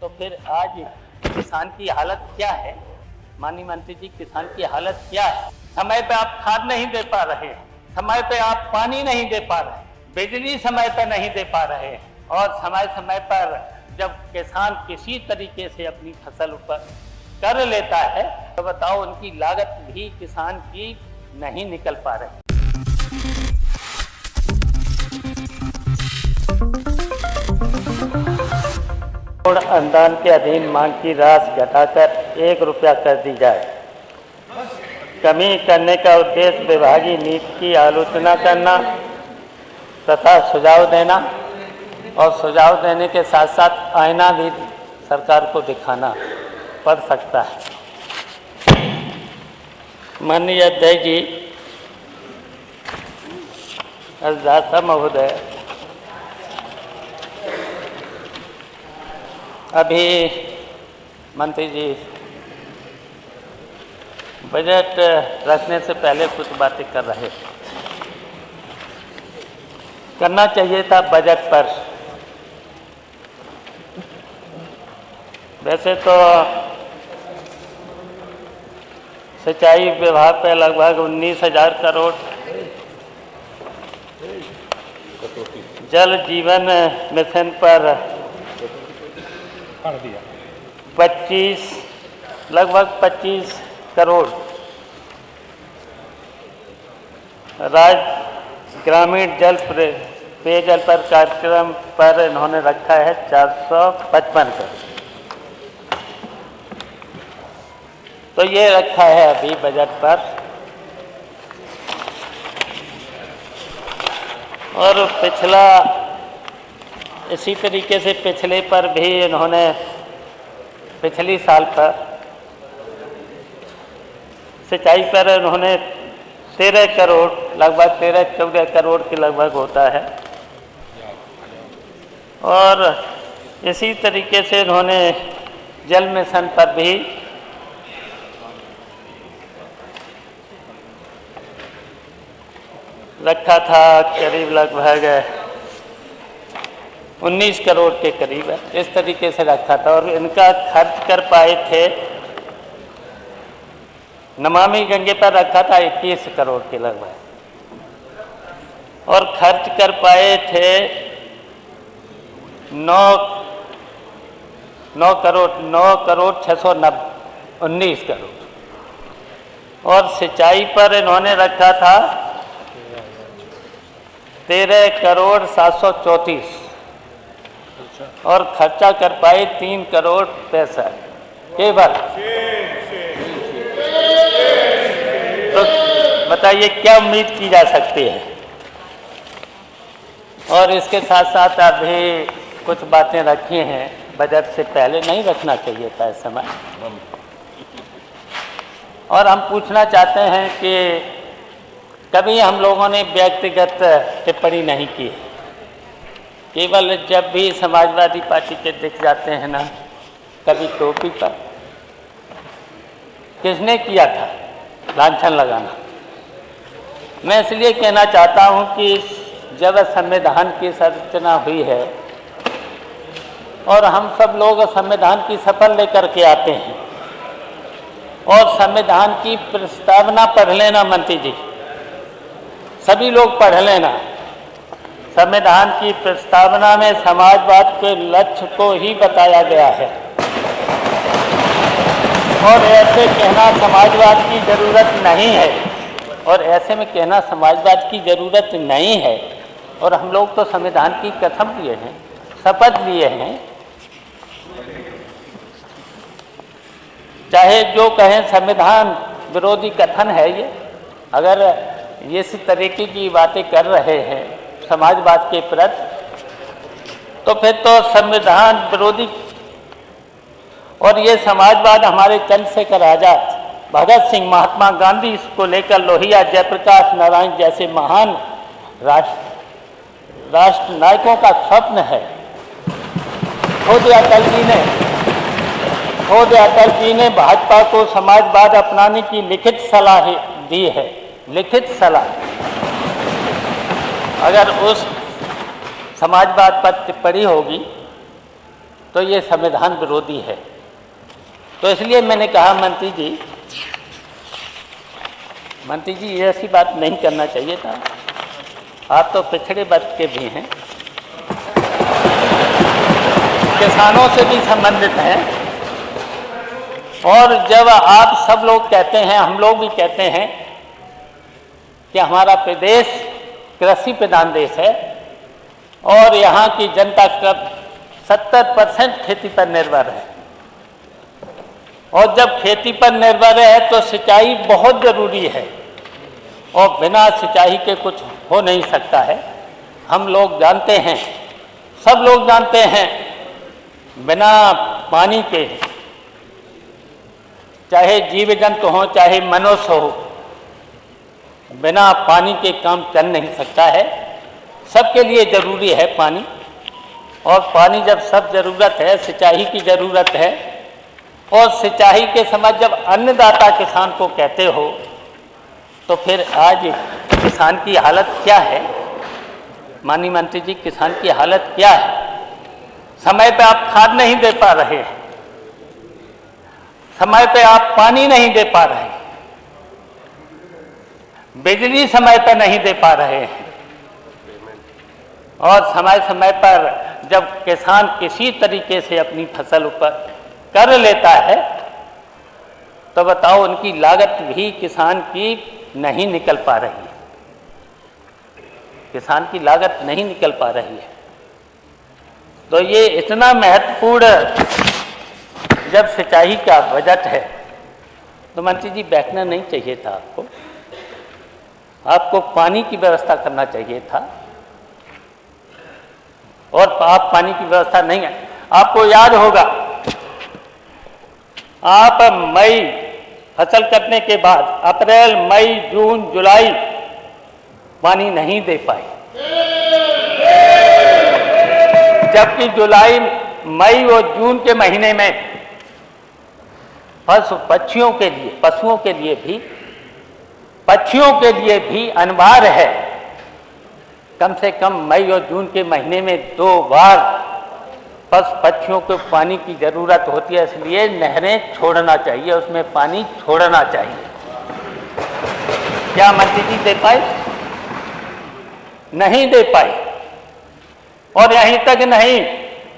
तो फिर आज किसान की हालत क्या है? माननीय मंत्री जी, किसान की हालत क्या है? समय पे आप खाद नहीं दे पा रहे हैं, समय पे आप पानी नहीं दे पा रहे, बिजली समय पे नहीं दे पा रहे, और समय समय पर जब किसान किसी तरीके से अपनी फसल ऊपर कर लेता है तो बताओ उनकी लागत भी किसान की नहीं निकल पा रही। अनुदान के अधीन मांग की राशि घटाकर 1 रुपया कर दी जाए। कमी करने का उद्देश्य विभागीय नीति की आलोचना करना तथा सुझाव देना, और सुझाव देने के साथ साथ आईना भी सरकार को दिखाना पड़ सकता है। माननीय अध्यक्ष जी, अध्यक्ष महोदय, अभी मंत्री जी बजट रखने से पहले कुछ बातें कर रहे थे। करना चाहिए था बजट पर। वैसे तो सिंचाई विभाग पे लगभग 19,000 करोड़, जल जीवन मिशन पर 25 करोड़, राज्य ग्रामीण जल पेयजल पर कार्यक्रम पर इन्होंने रखा है 455 करोड़। तो ये रखा है अभी बजट पर। और पिछला इसी तरीके से पिछले पर भी इन्होंने पिछली साल पर सिंचाई पर इन्होंने 13 करोड़, लगभग 13-14 करोड़ के लगभग होता है। और इसी तरीके से इन्होंने जल मिशन पर भी रखा था, करीब लगभग 19 करोड़ के करीब है, इस तरीके से रखा था। और इनका खर्च कर पाए थे, नमामि गंगे पर रखा था 21 करोड़ के लगभग, और खर्च कर पाए थे 9 करोड़ 619 करोड़। और सिंचाई पर इन्होंने रखा था 13 करोड़ 734, और खर्चा कर पाए 3 करोड़ 65 केवल। तो बताइए क्या उम्मीद की जा सकती है। और इसके साथ साथ अभी कुछ बातें रखी हैं, बजट से पहले नहीं रखना चाहिए था इस समय। और हम पूछना चाहते हैं कि कभी हम लोगों ने व्यक्तिगत टिप्पणी नहीं की है, केवल जब भी समाजवादी पार्टी के दिख जाते हैं ना, कभी टोपी पर किसने किया था लांछन लगाना। मैं इसलिए कहना चाहता हूं कि जब संविधान की संरचना हुई है और हम सब लोग संविधान की शपथ लेकर के आते हैं, और संविधान की प्रस्तावना पढ़ लेना मंत्री जी, सभी लोग पढ़ लेना। संविधान की प्रस्तावना में समाजवाद के लक्ष्य को ही बताया गया है, और ऐसे कहना समाजवाद की जरूरत नहीं है, और ऐसे में कहना समाजवाद की जरूरत नहीं है। और हम लोग तो संविधान की कसम लिए हैं, शपथ लिए हैं, चाहे जो कहें संविधान विरोधी कथन है ये। अगर इस तरीके की बातें कर रहे हैं समाजवाद के प्रति, तो फिर तो संविधान विरोधी। और ये समाजवाद हमारे चंद्रशेखर आजाद, भगत सिंह, महात्मा गांधी को लेकर लोहिया, जयप्रकाश नारायण जैसे महान राष्ट्र नायकों का स्वप्न है। खुद अटल जी ने भाजपा को समाजवाद अपनाने की लिखित सलाह दी है, लिखित सलाह। अगर उस समाजवाद पर टिप्पणी होगी तो ये संविधान विरोधी है। तो इसलिए मैंने कहा मंत्री जी ये ऐसी बात नहीं करना चाहिए था। आप तो पिछड़े वर्ग के भी हैं, किसानों से भी संबंधित हैं, और जब आप सब लोग कहते हैं, हम लोग भी कहते हैं कि हमारा प्रदेश कृषि प्रधान देश है और यहाँ की जनता का 70% खेती पर निर्भर है, और जब खेती पर निर्भर है तो सिंचाई बहुत ज़रूरी है, और बिना सिंचाई के कुछ हो नहीं सकता है। हम लोग जानते हैं, सब लोग जानते हैं, बिना पानी के चाहे जीव जंतु हो चाहे मनुष्य हो, बिना पानी के काम चल नहीं सकता है। सबके लिए ज़रूरी है पानी, और पानी जब सब ज़रूरत है, सिंचाई की ज़रूरत है, और सिंचाई के समय जब अन्नदाता किसान को कहते हो, तो फिर आज किसान की हालत क्या है? माननीय मंत्री जी, किसान की हालत क्या है? समय पे आप खाद नहीं दे पा रहे हैं, समय पे आप पानी नहीं दे पा रहे हैं, बिजली समय पर नहीं दे पा रहे हैं, और समय समय पर जब किसान किसी तरीके से अपनी फसल ऊपर कर लेता है तो बताओ उनकी लागत भी किसान की नहीं निकल पा रही है, किसान की लागत नहीं निकल पा रही है। तो ये इतना महत्वपूर्ण जब सिंचाई का बजट है तो मंत्री जी बैठना नहीं चाहिए था आपको, आपको पानी की व्यवस्था करना चाहिए था, और आप पानी की व्यवस्था नहीं है। आपको याद होगा, आप मई फसल कटने के बाद अप्रैल, मई, जून, जुलाई पानी नहीं दे पाए, जबकि जुलाई, मई और जून के महीने में पक्षियों के लिए, पशुओं के लिए भी, पक्षियों के लिए भी अनिवार्य है कम से कम मई और जून के महीने में 2 बार पक्षियों को पानी की ज़रूरत होती है, इसलिए नहरें छोड़ना चाहिए, उसमें पानी छोड़ना चाहिए। क्या मंत्री जी दे पाए? नहीं दे पाए। और यहीं तक नहीं,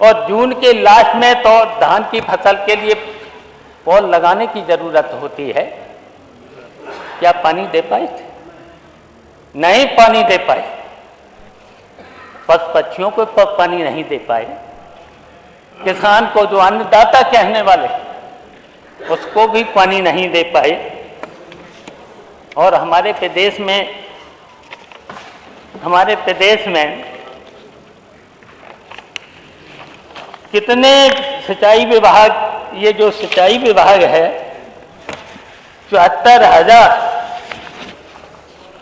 और जून के लास्ट में तो धान की फसल के लिए पौध लगाने की ज़रूरत होती है, क्या पानी दे पाए थे? नहीं पानी दे पाए, पक्षियों को पानी नहीं दे पाए, किसान को जो अन्नदाता कहने वाले उसको भी पानी नहीं दे पाए। और हमारे प्रदेश में कितने सिंचाई विभाग, ये जो सिंचाई विभाग है 74,000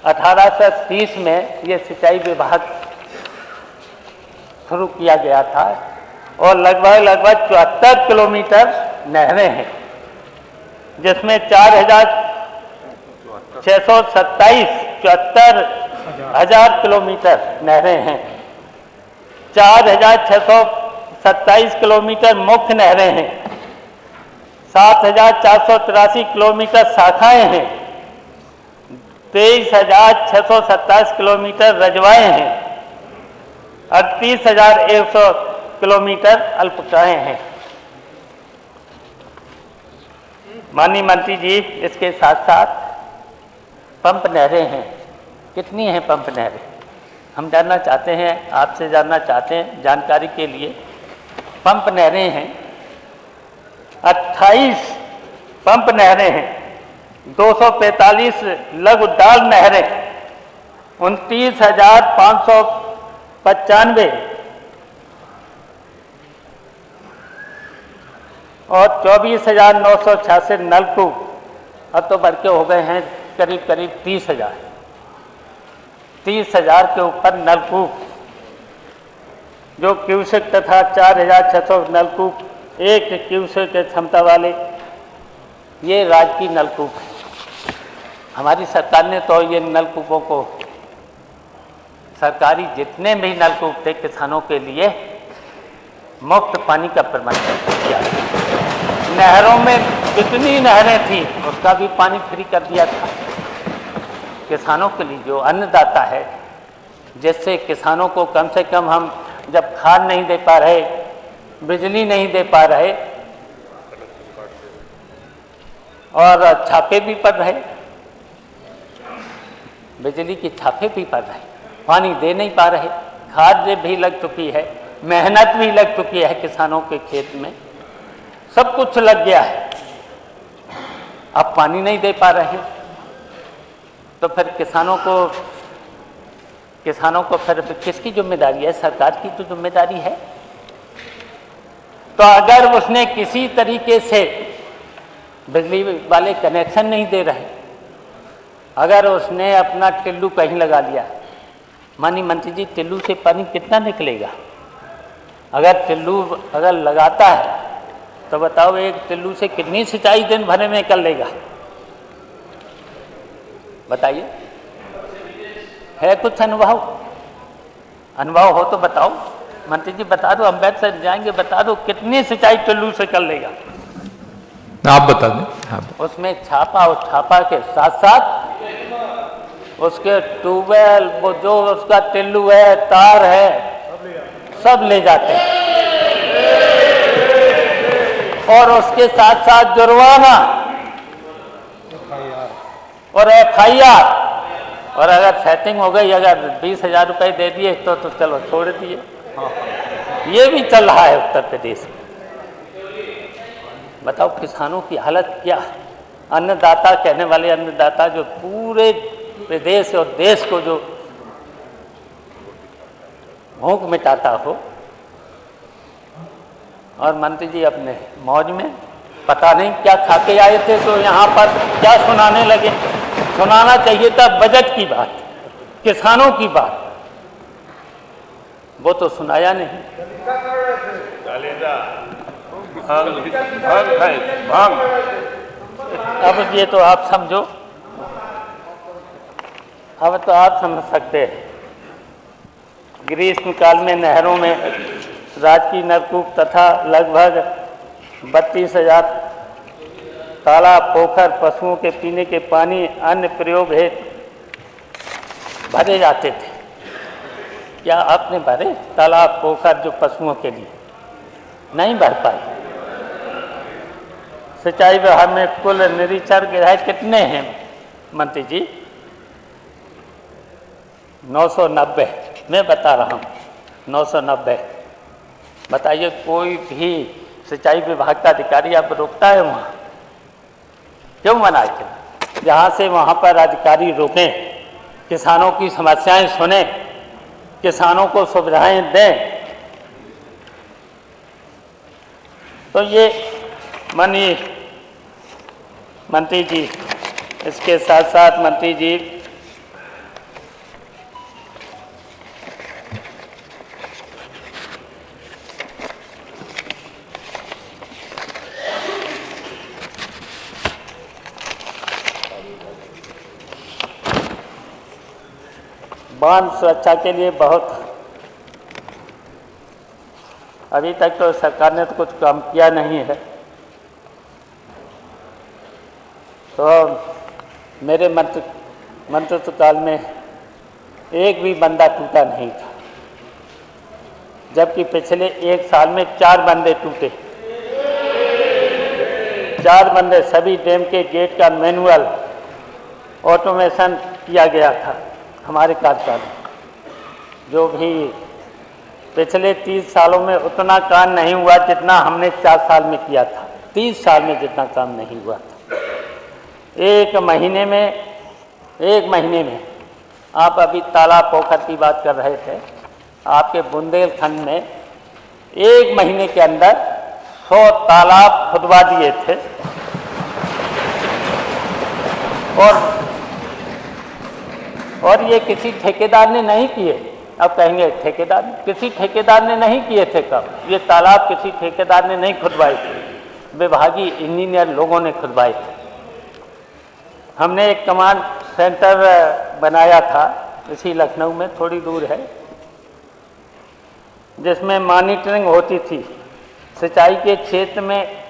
1830 में ये सिंचाई विभाग शुरू किया गया था, और लगभग 74 किलोमीटर नहरें हैं, जिसमें 74,627 किलोमीटर नहरें हैं, 4,627 किलोमीटर मुख्य नहरें हैं, 7,483 किलोमीटर शाखाएं हैं, 23,627 किलोमीटर रजवाएं हैं, 38,100 किलोमीटर अल्पकाएं हैं। माननीय मंत्री जी, इसके साथ साथ पंप नहरें हैं। कितनी हैं पंप नहरें? हम जानना चाहते हैं, आपसे जानना चाहते हैं, जानकारी के लिए। पंप नहरें हैं 28 पंप नहरें हैं, 245 लघु डाल नहरें, 29,595 और 24,966 नलकूप, अब तो बढ़ के हो गए हैं करीब 30,000। 30,000 के ऊपर नलकूप, जो क्यूसेक तथा 4,600 नलकूप 1 क्यूसेक के क्षमता वाले, ये राज्य की नलकूप है। हमारी सरकार ने तो ये नलकूपों को, सरकारी जितने भी नलकूप थे किसानों के लिए, मुफ्त पानी का प्रबंध किया। नहरों में कितनी नहरें थी उसका भी पानी फ्री कर दिया था। किसानों के लिए जो अन्नदाता है, जिससे किसानों को कम से कम हम जब खाद नहीं दे पा रहे, बिजली नहीं दे पा रहे और छापे भी पड़ रहे, बिजली की छापे भी पड़ रहे, पानी दे नहीं पा रहे, खाद भी लग चुकी है, मेहनत भी लग चुकी है किसानों के खेत में, सब कुछ लग गया है, अब पानी नहीं दे पा रहे, तो फिर किसानों को फिर किसकी जिम्मेदारी है? सरकार की तो जिम्मेदारी है। तो अगर उसने किसी तरीके से बिजली वाले कनेक्शन नहीं दे रहे, अगर उसने अपना टिल्लू कहीं लगा लिया, मानी मंत्री जी टिल्लू से पानी कितना निकलेगा? अगर टिल्लू अगर लगाता है तो बताओ एक टिल्लू से कितनी सिंचाई दिन भर में कर लेगा? बताइए, है कुछ अनुभव हो तो बताओ मंत्री जी, बता दो, अम्बेडकर जाएंगे, बता दो कितनी सिंचाई टिल्लू से कर लेगा? आप बता दें। उसमें छापा और छापा के साथ साथ उसके ट्यूबवेल, वो जो उसका टिल्लू है, तार है, सब ले जाते हैं और उसके साथ साथ जुर्माना और FIR, और अगर सेटिंग हो गई, अगर 20,000 रुपये दे दिए तो चलो छोड़ दिए। ये भी चल रहा है उत्तर प्रदेश में। बताओ किसानों की हालत क्या है? अन्नदाता कहने वाले अन्नदाता जो पूरे प्रदेश और देश को जो भूख मिटाता हो, और मंत्री जी अपने मौज में पता नहीं क्या खा के आए थे, तो यहाँ पर क्या सुनाने लगे। सुनाना चाहिए था बजट की बात, किसानों की बात, वो तो सुनाया नहीं। अब ये तो आप समझो, अब तो आप समझ सकते हैं। ग्रीष्म काल में नहरों में राजकीय नलकूप तथा लगभग 32,000 तालाब, पोखर पशुओं के पीने के पानी, अन्य प्रयोग हेतु भरे जाते थे। क्या आपने भरे तालाब पोखर जो पशुओं के लिए? नहीं भर पाए। सिंचाई विभाग में कुल निरीक्षण गृह कितने हैं मंत्री जी? 990। मैं बता रहा हूँ 990। बताइए, कोई भी सिंचाई विभाग का अधिकारी आप रोकता है वहाँ? क्यों मना के? जहाँ से वहाँ पर अधिकारी रुकें, किसानों की समस्याएं सुने, किसानों को सुविधाएं दें। तो ये मानिए मंत्री जी, इसके साथ साथ मंत्री जी बांध सुरक्षा के लिए बहुत, अभी तक तो सरकार ने तो कुछ काम किया नहीं है। तो मेरे मंत्रित्व काल में एक भी बंदा टूटा नहीं था, जबकि पिछले 1 साल में 4 बंदे टूटे। 4 बंदे, सभी डैम के गेट का मैनुअल ऑटोमेशन किया गया था हमारे कार्यकाल में। जो भी पिछले 30 सालों में उतना काम नहीं हुआ जितना हमने 4 साल में किया था। 30 साल में जितना काम नहीं हुआ था। एक महीने में आप अभी तालाब पोखर की बात कर रहे थे, आपके बुंदेलखंड में 1 महीने के अंदर 100 तालाब खुदवा दिए थे। और ये किसी ठेकेदार ने नहीं किए। अब कहेंगे ठेकेदार, किसी ठेकेदार ने नहीं किए थे। कब ये तालाब किसी ठेकेदार ने नहीं खुदवाए थे, विभागीय इंजीनियर लोगों ने खुदवाए थे। हमने एक कमांड सेंटर बनाया था इसी लखनऊ में, थोड़ी दूर है। जिसमें मॉनिटरिंग होती थी। सिंचाई के क्षेत्र में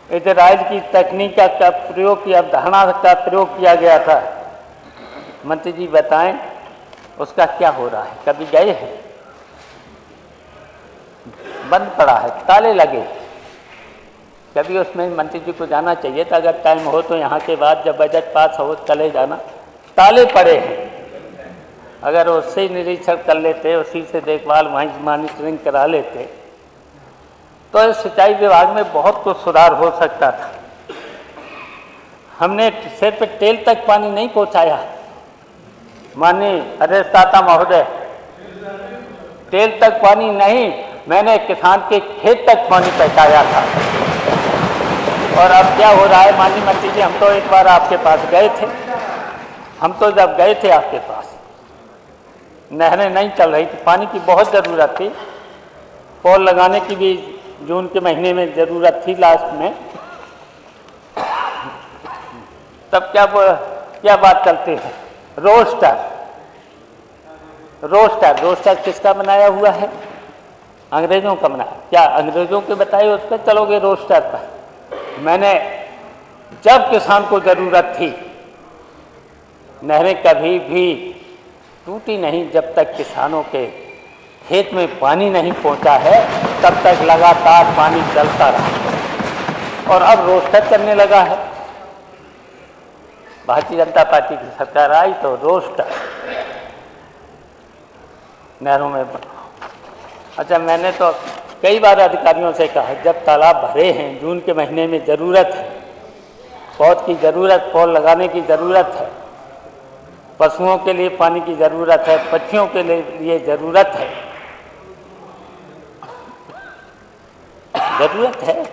इजराइल की तकनीक का प्रयोग की अवधारणा का प्रयोग किया गया था। मंत्री जी बताएं उसका क्या हो रहा है? कभी गए हैं? बंद पड़ा है, ताले लगे। कभी उसमें मंत्री जी को जाना चाहिए था, अगर टाइम हो तो यहाँ के बाद जब बजट पास हो चले जाना। ताले पड़े हैं, अगर उससे निरीक्षण कर लेते, उसी से देखभाल वहीं मॉनिटरिंग करा लेते तो इस सिंचाई विभाग में बहुत कुछ सुधार हो सकता था। हमने सिर्फ टेल तक पानी नहीं पहुंचाया, माननीय अधिष्ठाता महोदय, टेल तक पानी नहीं, मैंने किसान के खेत तक पानी पहुंचाया था। और अब क्या हो रहा है माननीय मंत्री जी, हम तो एक बार आपके पास गए थे, हम तो जब गए थे आपके पास नहरें नहीं चल रही थी, पानी की बहुत ज़रूरत थी, पोल लगाने की भी जून के महीने में ज़रूरत थी लास्ट में। तब क्या बात करते हैं? रोस्टर किसका बनाया हुआ है? अंग्रेजों का बनाया। क्या अंग्रेजों के बताए उस पर चलोगे रोस्टर पर? मैंने जब किसान को ज़रूरत थी, नहरें कभी भी टूटी नहीं जब तक किसानों के खेत में पानी नहीं पहुंचा है, तब तक लगातार पानी चलता रहा। और अब रोस्टर करने लगा है। भारतीय जनता पार्टी की सरकार आई तो रोस्टर नहरों में अच्छा, मैंने तो कई बार अधिकारियों से कहा, जब तालाब भरे हैं, जून के महीने में ज़रूरत है, पौध की ज़रूरत, पोल लगाने की ज़रूरत है, पशुओं के लिए पानी की ज़रूरत है, पक्षियों के लिए ज़रूरत है,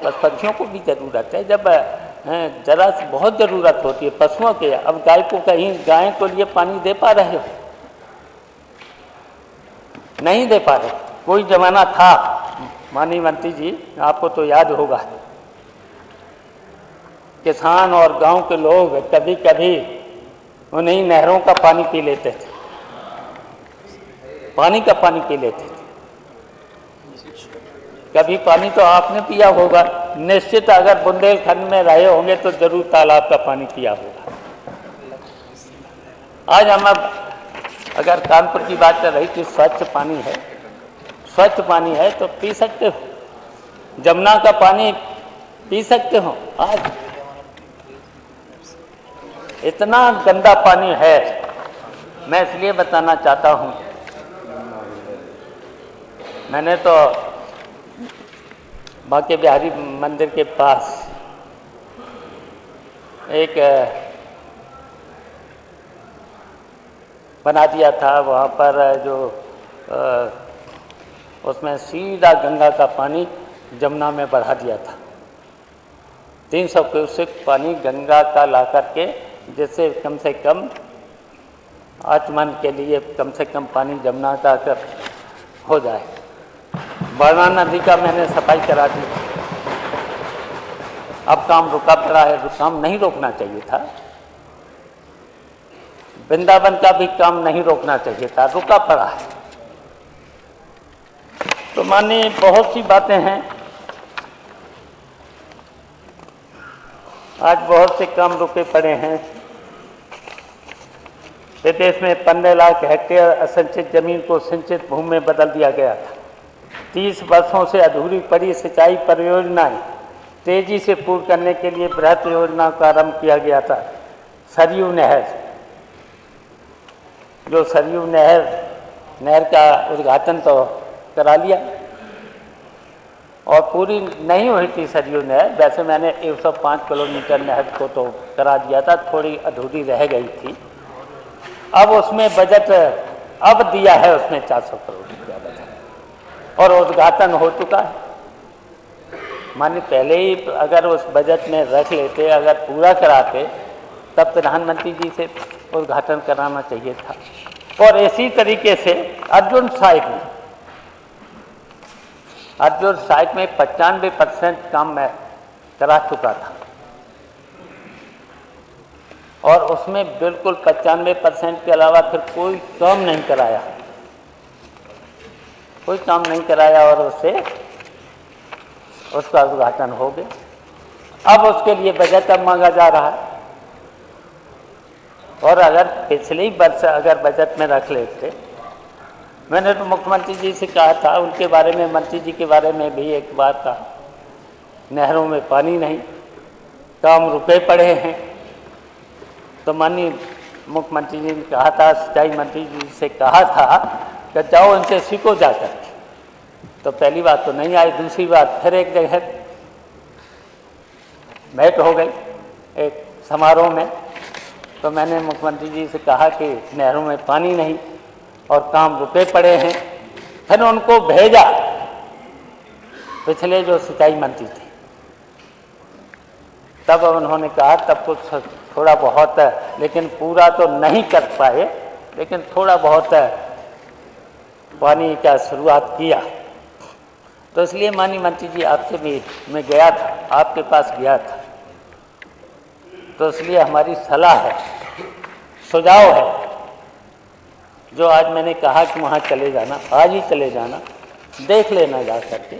बस पक्षियों को भी ज़रूरत है। जब जरा सी बहुत ज़रूरत होती है पशुओं के, अब गाय को कहीं गाय को लिए पानी दे पा रहे हो? नहीं दे पा रहे। कोई ज़माना था माननीय मंत्री जी, आपको तो याद होगा, किसान और गांव के लोग कभी कभी उन्हीं नहरों का पानी पी लेते थे, पानी का पानी पी लेते थे। कभी पानी तो आपने पिया होगा निश्चित, अगर बुंदेलखंड में रहे होंगे तो जरूर तालाब का पानी पिया होगा। आज हम अब अगर कानपुर की बात कर रही थी, स्वच्छ पानी है तो पी सकते हो, जमुना का पानी पी सकते हो। आज इतना गंदा पानी है, मैं इसलिए बताना चाहता हूँ, मैंने तो बांके बिहारी मंदिर के पास एक बना दिया था, वहाँ पर जो उसमें सीधा गंगा का पानी जमुना में बढ़ा दिया था। 300 क्यूसेक पानी गंगा का ला करके, जिससे कम से कम आचमन के लिए कम से कम पानी जमुना का कर हो जाए। बरना नदी का मैंने सफाई करा दी, अब काम रुका पड़ा है, काम नहीं रोकना चाहिए था। वृंदावन का भी काम नहीं रोकना चाहिए था, रुका पड़ा है। तो मानिए बहुत सी बातें हैं, आज बहुत से काम रुके पड़े हैं। प्रदेश में 15 लाख हेक्टेयर असिंचित जमीन को सिंचित भूमि में बदल दिया गया था। 30 वर्षों से अधूरी पड़ी सिंचाई परियोजनाएं तेजी से पूर्ण करने के लिए बृहत योजना का आरंभ किया गया था। सरयू नहर, जो सरयू नहर का उद्घाटन तो करा लिया और पूरी नहीं हुई थी सरयू नहर। वैसे मैंने 105 किलोमीटर नहर को तो करा दिया था, थोड़ी अधूरी रह गई थी। अब उसमें बजट अब दिया है, उसमें 400 करोड़ रुपया बजट और उद्घाटन हो चुका है। माने पहले ही अगर उस बजट में रख लेते, अगर पूरा कराते, तब प्रधानमंत्री जी से उद्घाटन कराना चाहिए था। और इसी तरीके से अर्जुन साइट में 95% काम मैं करा चुका था और उसमें बिल्कुल 95% के अलावा फिर कोई काम नहीं कराया। कोई काम नहीं कराया और उसका उद्घाटन हो गया। अब उसके लिए बजट अब मांगा जा रहा है, और अगर पिछले वर्ष अगर बजट में रख लेते, मैंने तो मुख्यमंत्री जी से कहा था, उनके बारे में, मंत्री जी के बारे में भी एक बात कहा, नहरों में पानी नहीं, काम रुके पड़े हैं। तो माननीय मुख्यमंत्री जी ने कहा था, सिंचाई मंत्री जी से कहा था कि जाओ इनसे सीखो जाकर। तो पहली बात तो नहीं आई, दूसरी बात फिर एक जगह भेंट हो गई एक समारोह में, तो मैंने मुख्यमंत्री जी से कहा कि नहरों में पानी नहीं और काम रुके पड़े हैं। फिर उनको भेजा पिछले जो सिंचाई मंत्री थे, तब उन्होंने कहा, तब कुछ थोड़ा बहुत है, लेकिन पूरा तो नहीं कर पाए, लेकिन थोड़ा बहुत है पानी का शुरुआत किया। तो इसलिए माननीय मंत्री जी आपसे भी मैं गया था, आपके पास गया था, तो इसलिए हमारी सलाह है, सुझाव है, जो आज मैंने कहा कि वहाँ चले जाना, आज ही चले जाना, देख लेना जा करके।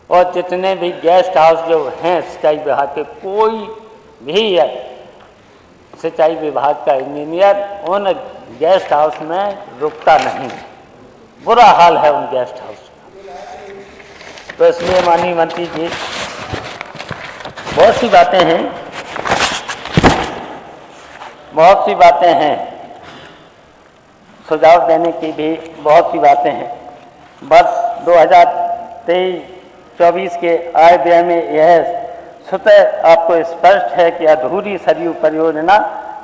और जितने भी गेस्ट हाउस जो हैं सिंचाई विभाग के, कोई भी है सिंचाई विभाग का इंजीनियर उन गेस्ट हाउस में रुकता नहीं, बुरा हाल है उन गेस्ट हाउस का। तो इसलिए माननीय मंत्री जी, बहुत सी बातें हैं, बहुत सी बातें हैं, सुझाव देने की भी बहुत सी बातें हैं। वर्ष 2023-24 के आय व्यय में यह स्वतः आपको स्पष्ट है कि अधूरी सरयू परियोजना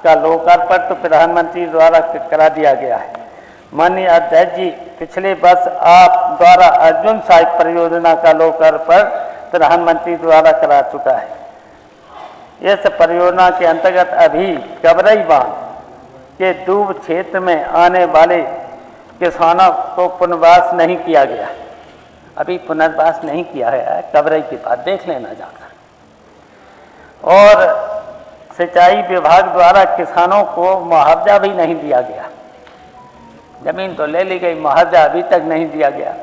का लोकार्पण तो प्रधानमंत्री द्वारा करा दिया गया है। माननीय अध्यक्ष जी, पिछले वर्ष आप द्वारा अर्जुन सहायक परियोजना का लोकार्पण प्रधानमंत्री द्वारा करा चुका है। इस परियोजना के अंतर्गत अभी कबरई बांध के डूब क्षेत्र में आने वाले किसानों को पुनर्वास नहीं किया गया, अभी पुनर्वास नहीं किया है, कबरई के बाद देख लेना जाकर। और सिंचाई विभाग द्वारा किसानों को मुआवजा भी नहीं दिया गया, जमीन तो ले ली गई, मुआवजा अभी तक नहीं दिया गया।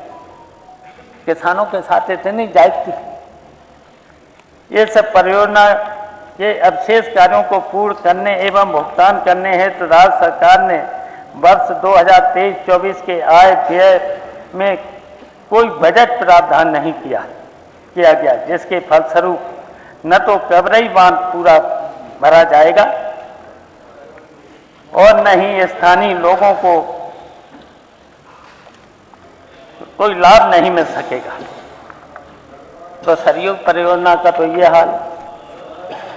किसानों के साथ इतनी जायज़ थी। ये सब परियोजना के अवशेष कार्यों को पूर्ण करने एवं भुगतान करने हेतु तो राज्य सरकार ने वर्ष 2023-24 के आय व्यय में कोई बजट प्रावधान नहीं किया गया, जिसके फलस्वरूप न तो कबरई बांध पूरा भरा जाएगा और न ही स्थानीय लोगों को कोई लाभ नहीं मिल सकेगा। तो सरयू परियोजना का तो ये हाल।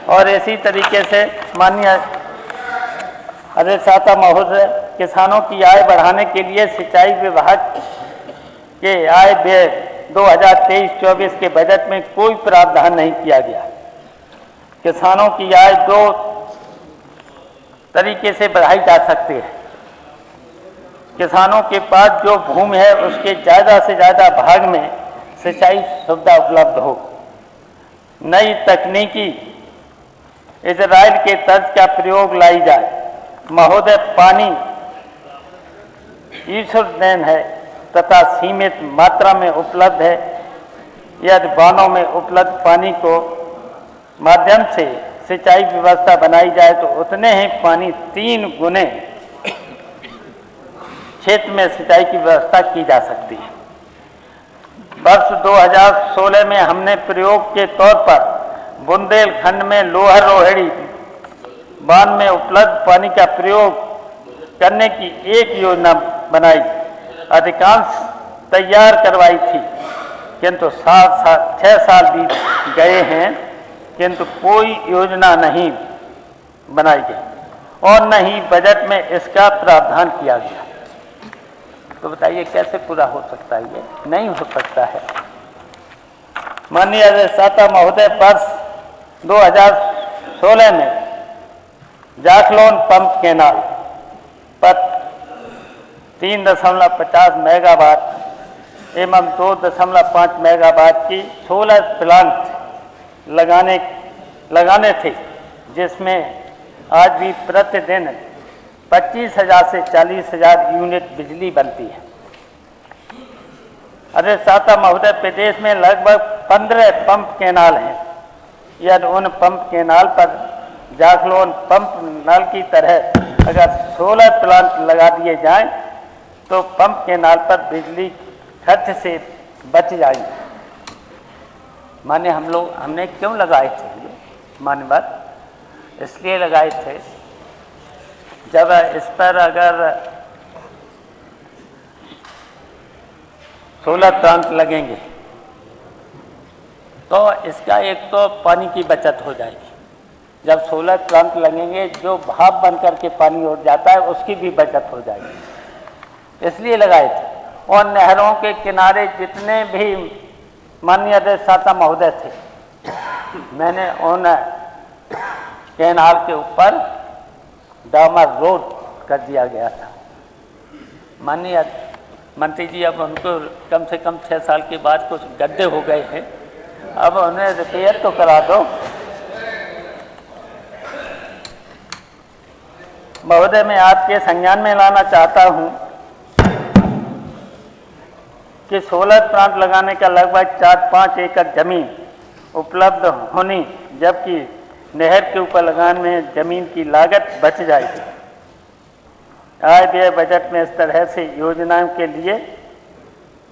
और इसी तरीके से माननीय अधिष्ठाता महोदय, किसानों की आय बढ़ाने के लिए सिंचाई विभाग के आय व्यय 2023-24 के बजट में कोई प्रावधान नहीं किया गया। किसानों की आय दो तरीके से बढ़ाई जा सकती है। किसानों के पास जो भूमि है उसके ज़्यादा से ज़्यादा भाग में सिंचाई सुविधा उपलब्ध हो। नई तकनीकी इजराइल के तर्ज का प्रयोग लाई जाए। महोदय, पानी ईश्वर देन है तथा सीमित मात्रा में उपलब्ध है। यदि बांधों में उपलब्ध पानी को माध्यम से सिंचाई व्यवस्था बनाई जाए तो उतने ही पानी 3 गुने क्षेत्र में सिंचाई की व्यवस्था की जा सकती है। वर्ष 2016 में हमने प्रयोग के तौर पर बुंदेलखंड में लोहर रोहिणी बांध में उपलब्ध पानी का प्रयोग करने की एक योजना बनाई, अधिकांश तैयार करवाई थी, किंतु 6 साल बीत गए हैं, किंतु कोई योजना नहीं बनाई गई और न ही बजट में इसका प्रावधान किया गया। तो बताइए कैसे पूरा हो सकता है? ये नहीं हो सकता है। माननीय अधिष्ठाता महोदय, वर्ष 2016 में जाखलोन पंप केनाल पर 3.50 मेगावाट एवं 2.5 मेगावाट की सोलर प्लांट लगाने थे, जिसमें आज भी प्रतिदिन 25,000 से 40,000 यूनिट बिजली बनती है। अधिष्ठाता महोदय, प्रदेश में लगभग 15 पंप कैनाल हैं। यदि उन पंप कैनाल पर जाखलोन पंप नल की तरह अगर सोलर प्लांट लगा दिए जाएं तो पंप कैनाल पर बिजली खर्च से बच जाएगी। माने हमने क्यों लगाए थे ये मान्य बात, इसलिए लगाए थे जब इस पर अगर सोलर प्लांट लगेंगे तो इसका एक तो पानी की बचत हो जाएगी। जब सोलर प्लांट लगेंगे जो भाप बन करके पानी उड़ जाता है उसकी भी बचत हो जाएगी, इसलिए लगाए थे। और नहरों के किनारे जितने भी माननीय अधिष्ठाता महोदय थे, मैंने उन कैनाल के ऊपर डामर रोड कर दिया गया था। माननीय मंत्री जी, अब उनको कम से कम 6 साल के बाद कुछ गड्ढे हो गए हैं, अब उन्हें रिपेयर तो करा दो। महोदय, मैं आपके संज्ञान में लाना चाहता हूं कि सोलर प्लांट लगाने का लगभग 4-5 एकड़ जमीन उपलब्ध होनी, जबकि नहर के ऊपर लगाने में जमीन की लागत बच जाएगी। आय व्यय बजट में इस तरह से योजनाओं के लिए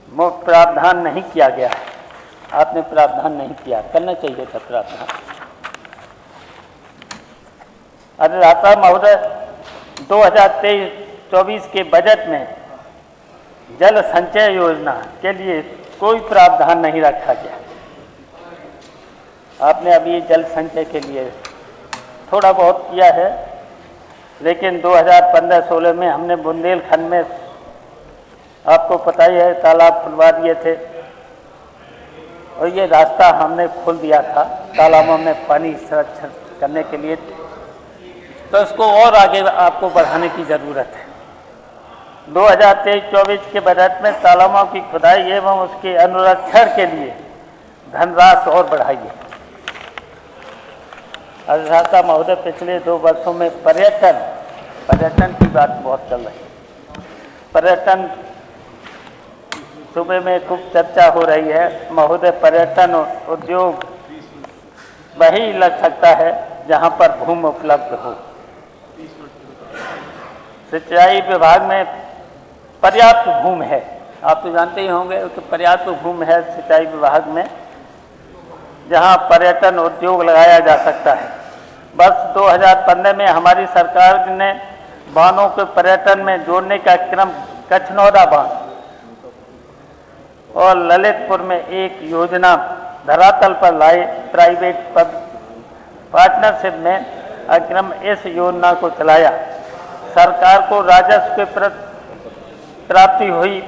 मुफ्त प्रावधान नहीं किया गया। आपने प्रावधान नहीं किया, करना चाहिए था प्रावधान। अधिष्ठाता महोदय, 2023-24 के बजट में जल संचय योजना के लिए कोई प्रावधान नहीं रखा गया। आपने अभी जल संचय के लिए थोड़ा बहुत किया है, लेकिन 2015-16 में हमने बुंदेलखंड में, आपको पता ही है, तालाब खुलवा दिए थे और ये रास्ता हमने खोल दिया था तालाबों में पानी संरक्षण करने के लिए, तो इसको और आगे आपको बढ़ाने की ज़रूरत है। 2023-24 के बजट में तालाबों की खुदाई एवं उसके अनुरक्षण के लिए धनराशि और बढ़ाइए। अधिष्ठाता महोदय, पिछले 2 वर्षों में पर्यटन की बात बहुत चल रही है। पर्यटन सूबे में खूब चर्चा हो रही है। महोदय, पर्यटन उद्योग वही लग सकता है जहां पर भूमि उपलब्ध हो। सिंचाई विभाग में पर्याप्त भूमि है, आप तो जानते ही होंगे कि पर्याप्त भूमि है सिंचाई विभाग में, जहां पर्यटन उद्योग लगाया जा सकता है। वर्ष 2015 में हमारी सरकार ने बांधों को पर्यटन में जोड़ने का क्रम कछनौरा बांध और ललितपुर में एक योजना धरातल पर लाए। प्राइवेट पार्टनरशिप में अग्रिम इस योजना को चलाया। सरकार को राजस्व की प्राप्ति हुई।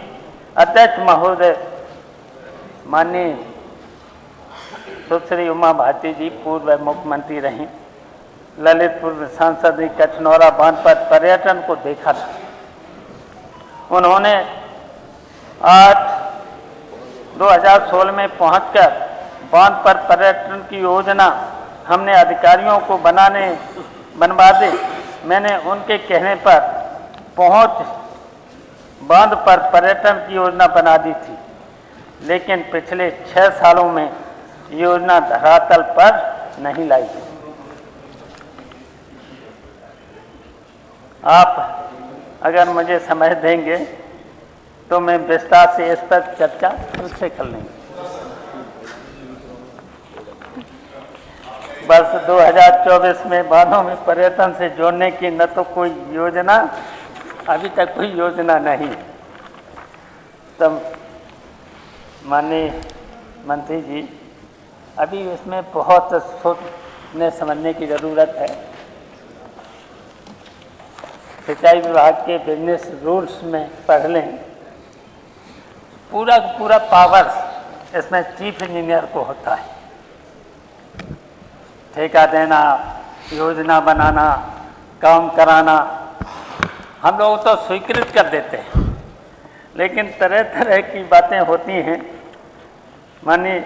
अध्यक्ष महोदय, माननीय सुश्री उमा भारती जी पूर्व मुख्यमंत्री रहीं। ललितपुर में सांसद ने कछनौरा बांध पर पर्यटन को देखा था। उन्होंने 8/2016 में पहुंचकर बांध पर पर्यटन की योजना हमने अधिकारियों को बनवा दी। मैंने उनके कहने पर बांध पर पर्यटन की योजना बना दी थी, लेकिन पिछले 6 सालों में योजना धरातल पर नहीं लाई गई। आप अगर मुझे समय देंगे तो मैं विस्तार से इस पर चर्चा फिर से कर लेंगे। वर्ष 2024 में बांधों में पर्यटन से जोड़ने की न तो कोई योजना, अभी तक कोई योजना नहीं। तब माननीय मंत्री जी, अभी इसमें बहुत सोचने समझने की ज़रूरत है। सिंचाई विभाग के बिजनेस रूल्स में पढ़ लें, पूरा पावर्स इसमें चीफ इंजीनियर को होता है। ठेका देना, योजना बनाना, काम कराना, हम लोग तो स्वीकृत कर देते हैं, लेकिन तरह तरह की बातें होती हैं। मानिए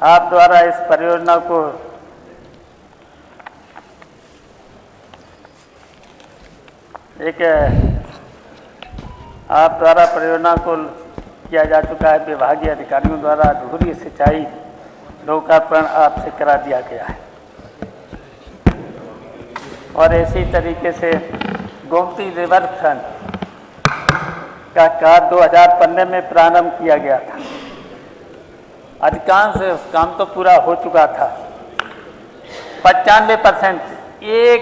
आप द्वारा इस परियोजना को किया जा चुका है। विभागीय अधिकारियों द्वारा अधूरी सिंचाई लोकार्पण आपसे करा दिया गया है। और इसी तरीके से गोमती रिवर फ्रंट का कार्य 2015 में प्रारंभ किया गया था। अधिकांश काम तो पूरा हो चुका था। 95% एक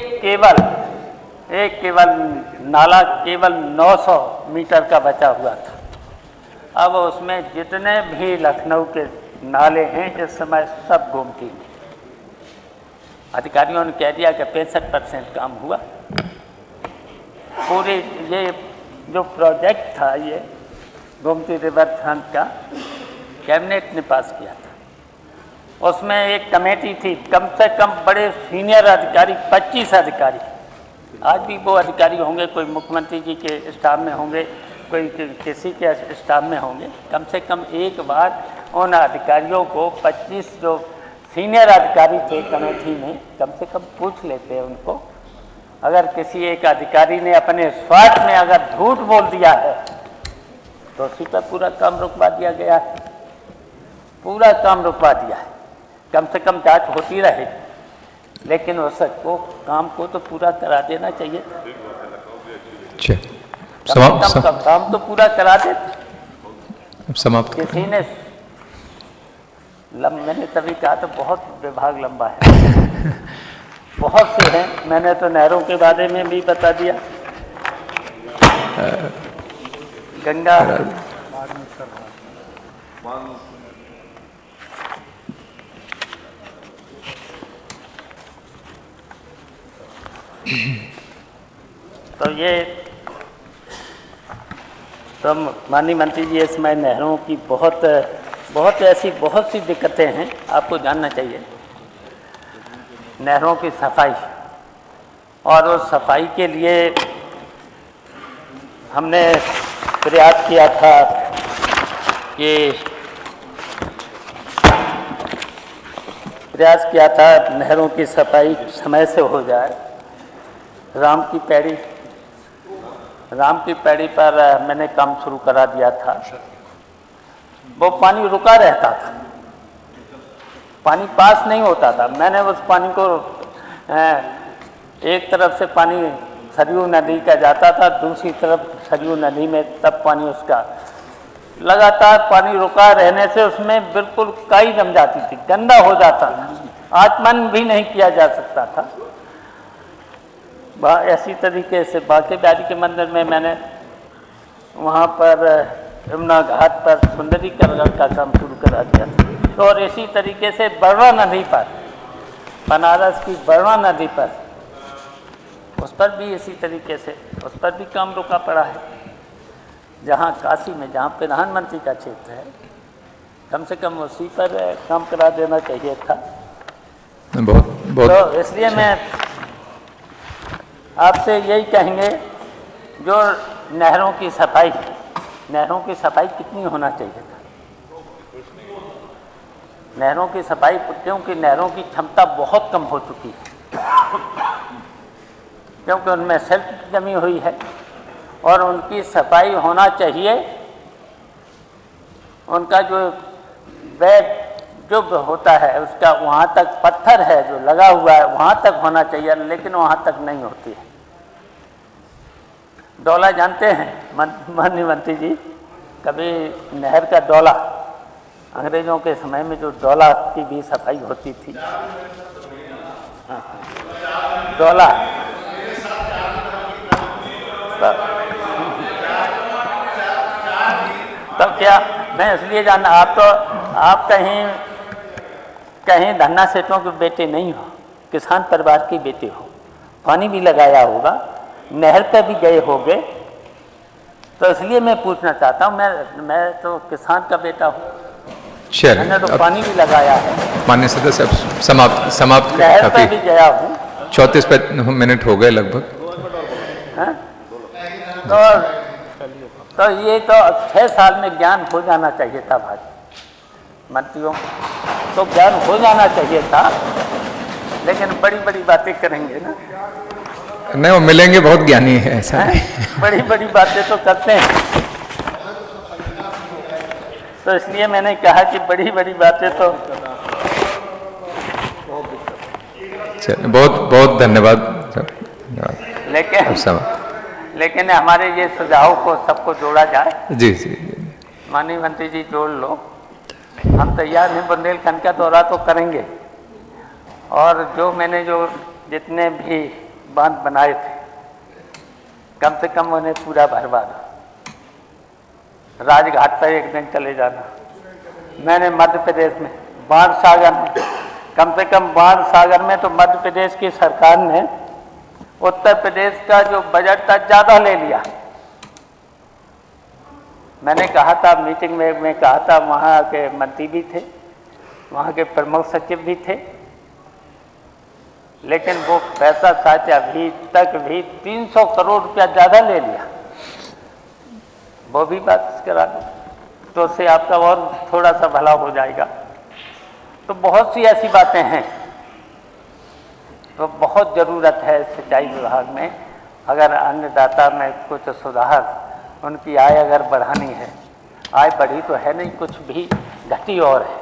केवल नाला केवल 900 मीटर का बचा हुआ था। अब उसमें जितने भी लखनऊ के नाले हैं इस समय सब गोमती में। अधिकारियों ने कह दिया कि 65% काम हुआ। पूरे ये जो प्रोजेक्ट था ये गोमती रिवर फ्रंट का कैबिनेट ने पास किया था। उसमें एक कमेटी थी, कम से कम बड़े सीनियर अधिकारी 25 अधिकारी, आज भी वो अधिकारी होंगे, कोई मुख्यमंत्री जी के स्टाफ में होंगे, कोई किसी के स्टाफ में होंगे। कम से कम एक बार उन अधिकारियों को 25 जो सीनियर अधिकारी थे कमेटी में, कम से कम पूछ लेते हैं उनको। अगर किसी एक अधिकारी ने अपने स्वार्थ में अगर झूठ बोल दिया है तो उसी पर पूरा काम रुकवा दिया गया है। पूरा काम रुकवा दिया है। कम से कम जांच होती रहे, लेकिन उसको काम को तो पूरा करा देना चाहिए। काम तो पूरा करा देते। समाप्त किसी ने मैंने तभी कहा तो बहुत विभाग लंबा है, बहुत से हैं। मैंने तो नहरों के बारे में भी बता दिया। गंगा तो ये तो माननीय मंत्री जी, इसमें नहरों की बहुत सी दिक्कतें हैं, आपको जानना चाहिए। नहरों की सफाई, और उस सफाई के लिए हमने प्रयास किया था नहरों की सफाई समय से हो जाए। राम की पैड़ी पर मैंने काम शुरू करा दिया था। वो पानी रुका रहता था, पानी पास नहीं होता था। मैंने उस पानी को एक तरफ से पानी सरयू नदी का जाता था, दूसरी तरफ सरयू नदी में तब पानी उसका लगातार पानी रुका रहने से उसमें बिल्कुल काई जम जाती थी, गंदा हो जाता था, आचमन भी नहीं किया जा सकता था। ऐसी तरीके से बांके बिहारी के मंदिर में मैंने वहाँ पर यमुना घाट पर सुंदरीकरण का काम शुरू करा दिया। तो और इसी तरीके से बरवा नदी पर, बनारस की बरवा नदी पर, उस पर भी इसी तरीके से उस पर भी काम रुका पड़ा है। जहाँ काशी में, जहाँ प्रधानमंत्री का क्षेत्र है, कम से कम उसी पर काम करा देना चाहिए था। बहुत तो इसलिए मैं आपसे यही कहेंगे, जो नहरों की सफाई कितनी होना चाहिए था। नहरों की सफाई, क्योंकि नहरों की क्षमता बहुत कम हो चुकी है, क्योंकि उनमें सिल्ट की जमी हुई है और उनकी सफाई होना चाहिए। उनका जो बैग जो होता है उसका वहाँ तक पत्थर है जो लगा हुआ है वहाँ तक होना चाहिए, लेकिन वहाँ तक नहीं होती है। डोला जानते हैं माननीय मंत्री जी, कभी नहर का डोला, अंग्रेजों के समय में जो डोला की भी सफाई होती थी, डोला तो क्या मैं इसलिए जानना, आप कहीं धन्ना सेठों के बेटे नहीं हो, किसान परिवार के बेटे हो, पानी भी लगाया होगा, नहर पे भी गए होंगे। तो इसलिए मैं पूछना चाहता हूँ, मैं तो किसान का बेटा हूँ, मैंने तो पानी भी लगाया है। माननीय सदस्य समाप्त नहर पे भी गया हूँ। 34 मिनट हो गए लगभग। तो ये तो 6 साल में ज्ञान हो जाना चाहिए था भाई मंत्रियों को, तो ज्ञान हो जाना चाहिए था, लेकिन बड़ी बड़ी बातें करेंगे ना। नहीं, वो मिलेंगे बहुत ज्ञानी है, ऐसा बड़ी बड़ी बातें तो करते हैं। तो इसलिए मैंने कहा कि बड़ी बड़ी बातें तो चलिए, बहुत बहुत धन्यवाद सर, धन्यवाद। लेकिन अब समा लेकिन हमारे ये सुझाव को सबको जोड़ा जाए। जी जी जी, माननीय मंत्री जी जोड़ लो, हम तैयार हैं, बुंदेलखंड का दौरा तो करेंगे। और जो मैंने जो जितने भी बांध बनाए थे कम से कम उन्हें पूरा भरवा दो। राजघाट पर एक दिन चले जाना। मैंने मध्य प्रदेश में बाढ़ सागर में कम से कम बाढ़ सागर में तो मध्य प्रदेश की सरकार ने उत्तर प्रदेश का जो बजट था ज़्यादा ले लिया। मैंने कहा था मीटिंग में, मैं कहा था, वहाँ के मंत्री भी थे, वहाँ के प्रमुख सचिव भी थे, लेकिन वो पैसा शायद अभी तक भी 300 करोड़ रुपया ज़्यादा ले लिया। वो भी बात करा दो तो उससे आपका और थोड़ा सा भला हो जाएगा। तो बहुत सी ऐसी बातें हैं, तो बहुत ज़रूरत है सिंचाई विभाग में। अगर अन्नदाता में कुछ सुधार, उनकी आय अगर बढ़ानी है, आय बढ़ी तो है नहीं, कुछ भी घटी और है।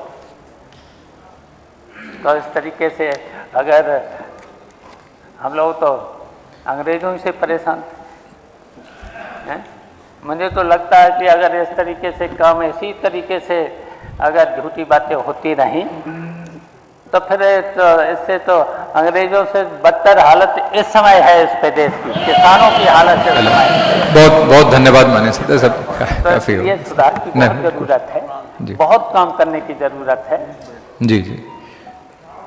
तो इस तरीके से अगर हम लोग तो अंग्रेज़ों से परेशान हैं, मुझे तो लगता है कि अगर इस तरीके से काम इसी तरीके से अगर झूठी बातें होती रहीं तो फिर तो इससे तो अंग्रेज़ों से बदतर हालत इस समय है इस प्रदेश की, किसानों की हालत इस समय है। बहुत बहुत धन्यवाद माने सर, सब तो काफ़ी ये सुधार की बहुत ज़रूरत है, बहुत काम करने की ज़रूरत है। जी जी,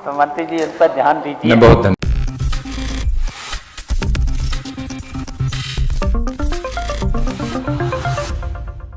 तो मंत्री जी इस पर ध्यान दीजिए। बहुत धन्यवाद।